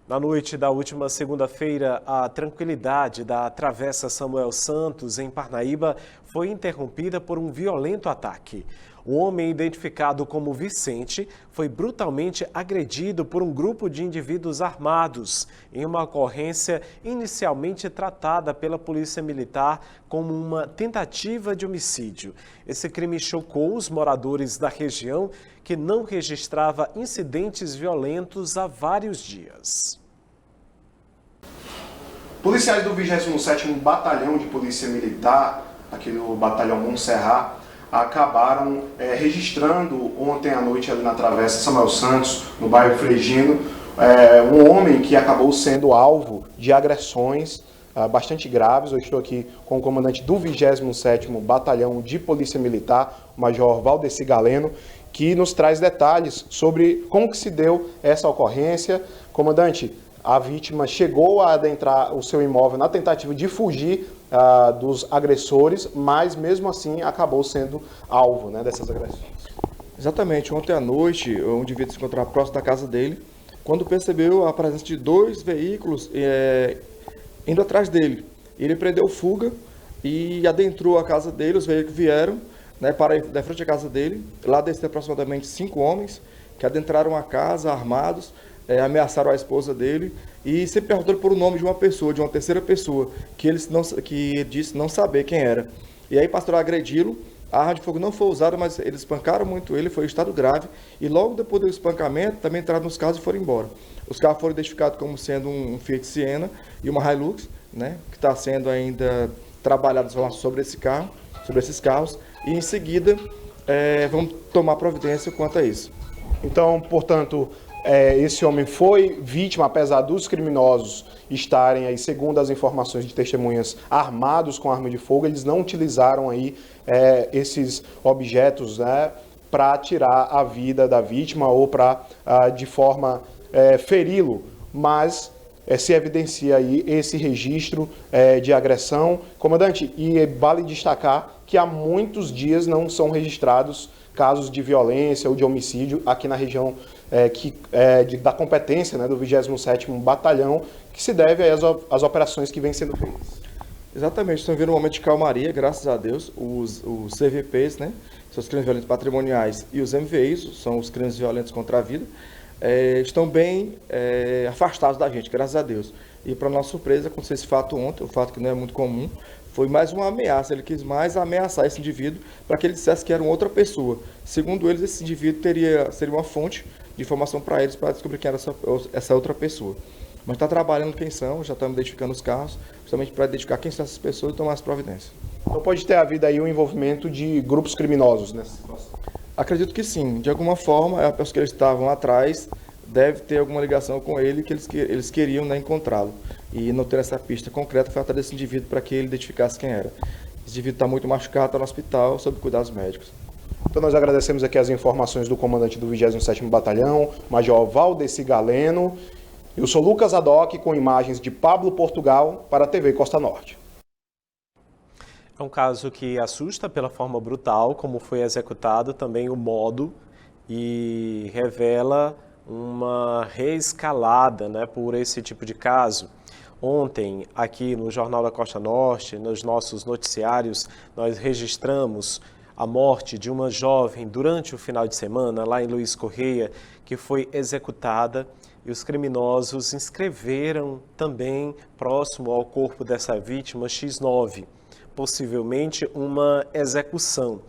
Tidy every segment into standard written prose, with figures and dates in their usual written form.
Na noite da última segunda-feira, a tranquilidade da Travessa Samuel Santos, em Parnaíba, foi interrompida por um violento ataque. O homem, identificado como Vicente, foi brutalmente agredido por um grupo de indivíduos armados, em uma ocorrência inicialmente tratada pela Polícia Militar como uma tentativa de homicídio. Esse crime chocou os moradores da região, que não registrava incidentes violentos há vários dias. Policiais do 27º Batalhão de Polícia Militar, aqui no Batalhão Montserrat, acabaram registrando ontem à noite ali na Travessa Samuel Santos, no bairro Frejino, um homem que acabou sendo alvo de agressões bastante graves. Eu estou aqui com o comandante do 27º Batalhão de Polícia Militar, o Major Valdeci Galeno, que nos traz detalhes sobre como que se deu essa ocorrência. Comandante, a vítima chegou a adentrar o seu imóvel na tentativa de fugir dos agressores, mas mesmo assim acabou sendo alvo, né, dessas agressões. Exatamente. Ontem à noite, um indivíduo se encontrava próximo da casa dele, quando percebeu a presença de dois veículos indo atrás dele. Ele prendeu fuga e adentrou a casa dele. Os veículos vieram, né, para da frente da casa dele. Lá desceram aproximadamente 5 homens que adentraram a casa armados, ameaçaram a esposa dele e sempre perguntaram por o nome de uma pessoa, de uma terceira pessoa, que ele disse não saber quem era. E aí passaram a agredi-lo. A arma de fogo não foi usada, mas eles espancaram muito ele, foi em estado grave, e logo depois do espancamento também entraram nos carros e foram embora. Os carros foram identificados como sendo um Fiat Siena e uma Hilux, né, que está sendo ainda trabalhado sobre esses carros, e em seguida vamos tomar providência quanto a isso. Então, portanto, esse homem foi vítima, apesar dos criminosos estarem aí, segundo as informações de testemunhas, armados com arma de fogo. Eles não utilizaram aí esses objetos, né, para tirar a vida da vítima ou para, de forma, feri-lo, mas se evidencia aí esse registro de agressão. Comandante, e vale destacar que há muitos dias não são registrados casos de violência ou de homicídio aqui na região da competência, né, do 27º Batalhão, que se deve às operações que vêm sendo feitas. Exatamente, estamos vivendo um momento de calmaria, graças a Deus. Os CVPs, né, são os crimes violentos patrimoniais, e os MVIs, são os crimes violentos contra a vida, estão bem afastados da gente, graças a Deus. E para nossa surpresa, aconteceu esse fato ontem, um fato que não é muito comum. Foi mais uma ameaça, ele quis mais ameaçar esse indivíduo para que ele dissesse que era uma outra pessoa. Segundo eles, esse indivíduo seria uma fonte de informação para eles, para descobrir quem era essa outra pessoa. Mas está trabalhando quem são, já estamos identificando os carros, justamente para identificar quem são essas pessoas e tomar as providências. Então pode ter havido aí o envolvimento de grupos criminosos nessa situação? Acredito que sim. De alguma forma, a pessoa que eles estavam atrás deve ter alguma ligação com ele, que eles queriam, né, encontrá-lo. E não ter essa pista concreta, foi atrás desse indivíduo para que ele identificasse quem era. Esse indivíduo está muito machucado, está no hospital, sob cuidados médicos. Então nós agradecemos aqui as informações do comandante do 27º Batalhão, Major Valdeci Galeno. Eu sou Lucas Adoc, com imagens de Pablo Portugal, para a TV Costa Norte. É um caso que assusta pela forma brutal como foi executado, também o modo, e revela uma reescalada, né, por esse tipo de caso. Ontem, aqui no Jornal da Costa Norte, nos nossos noticiários, nós registramos a morte de uma jovem durante o final de semana, lá em Luiz Correia, que foi executada, e os criminosos inscreveram também, próximo ao corpo dessa vítima, X9, possivelmente uma execução.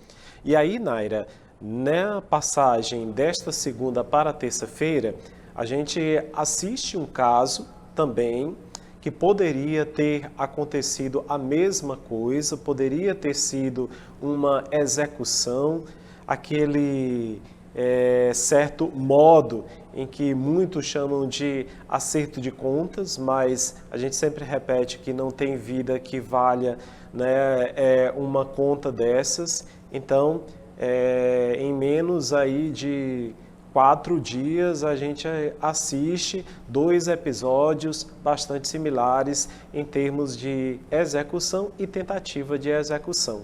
E aí, Naira, na passagem desta segunda para terça-feira, a gente assiste um caso também que poderia ter acontecido a mesma coisa, poderia ter sido uma execução, aquele certo modo em que muitos chamam de acerto de contas, mas a gente sempre repete que não tem vida que valha, né, uma conta dessas. Então, em menos aí de 4 dias, a gente assiste 2 episódios bastante similares em termos de execução e tentativa de execução.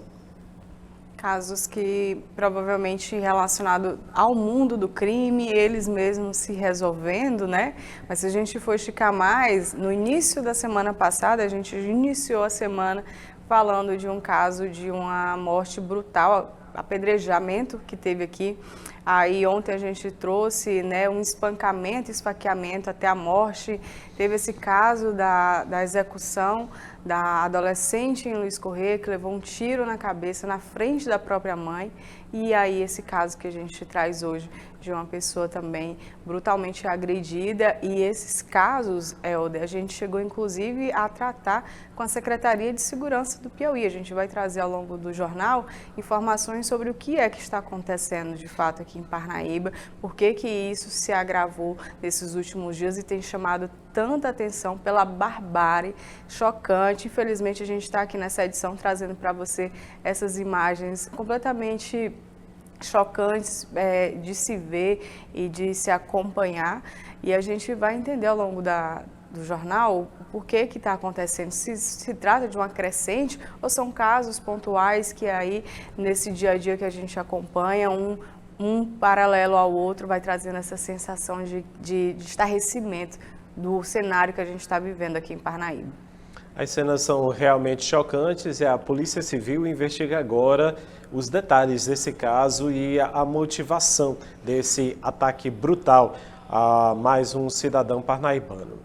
Casos que provavelmente relacionados ao mundo do crime, eles mesmos se resolvendo, né? Mas se a gente for esticar mais, no início da semana passada, a gente iniciou a semana falando de um caso de uma morte brutal, apedrejamento que teve aqui. Aí ontem a gente trouxe, né, um espancamento, esfaqueamento até a morte. Teve esse caso da execução da adolescente em Luiz Correia, que levou um tiro na cabeça na frente da própria mãe. E aí esse caso que a gente traz hoje de uma pessoa também brutalmente agredida. E esses casos, Helder, a gente chegou inclusive a tratar com a Secretaria de Segurança do Piauí. A gente vai trazer ao longo do jornal informações sobre o que é que está acontecendo de fato aqui em Parnaíba, por que que isso se agravou nesses últimos dias e tem chamado tanta atenção pela barbárie chocante. Infelizmente a gente está aqui nessa edição trazendo para você essas imagens completamente chocantes de se ver e de se acompanhar, e a gente vai entender ao longo do jornal o porquê que está acontecendo, se trata de uma crescente ou são casos pontuais que aí nesse dia a dia que a gente acompanha, um paralelo ao outro vai trazendo essa sensação de estarrecimento do cenário que a gente está vivendo aqui em Parnaíba. As cenas são realmente chocantes e a Polícia Civil investiga agora os detalhes desse caso e a motivação desse ataque brutal a mais um cidadão parnaibano.